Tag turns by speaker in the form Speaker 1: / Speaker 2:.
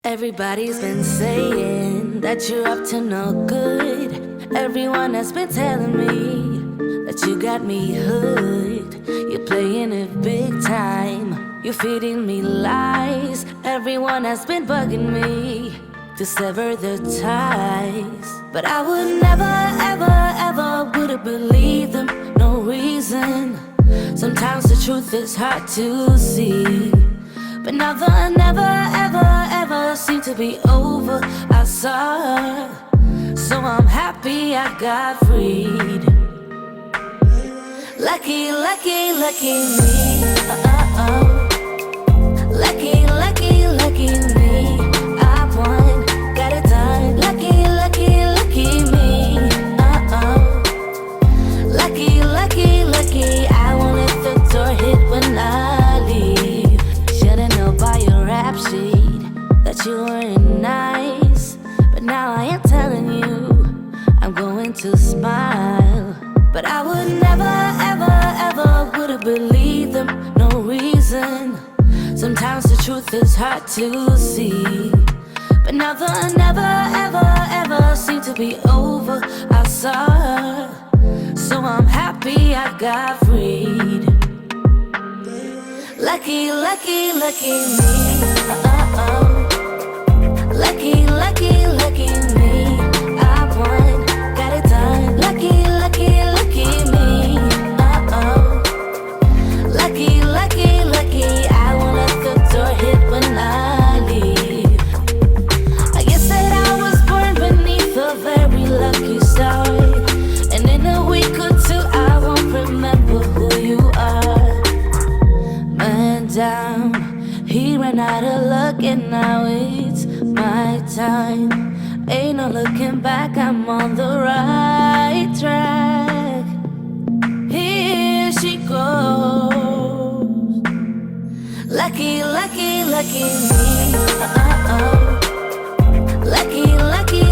Speaker 1: Everybody's been saying that you're up to no good. Everyone has been telling me that you got me hooked. You're playing it big time. You're feeding me lies. Everyone has been bugging me to sever the ties, but I would never, ever, ever would have believed them. No reason. Sometimes the truth is hard to see, but now the never, ever, ever seemed to be over. I saw her, so I'm happy I got freed. Lucky, lucky, lucky me. Lucky, lucky, lucky me. I won, got it done. Lucky, lucky, lucky me. Lucky, lucky, lucky. I won't let the door hit when I leave. Should've known by your rap sheet that you weren't nice, but now I am telling you I'm going to smile. But I would never, ever, ever would have believed them. No reason. Sometimes the truth is hard to see, but now the never, ever, ever seemed to be over. I saw her, so I'm happy I got freed. Lucky, lucky, lucky me. Lucky, lucky, lucky me. I won, got it done. Lucky, lucky, lucky me. Lucky, lucky, lucky. I won't let the door hit when I leave. I guess that I was born beneath a very lucky star, and in a week or two I won't remember who you are. Man down, he ran out of luck and now it's my time. Ain't no looking back, I'm on the right track. Here she goes. Lucky, lucky, lucky me. Lucky, lucky,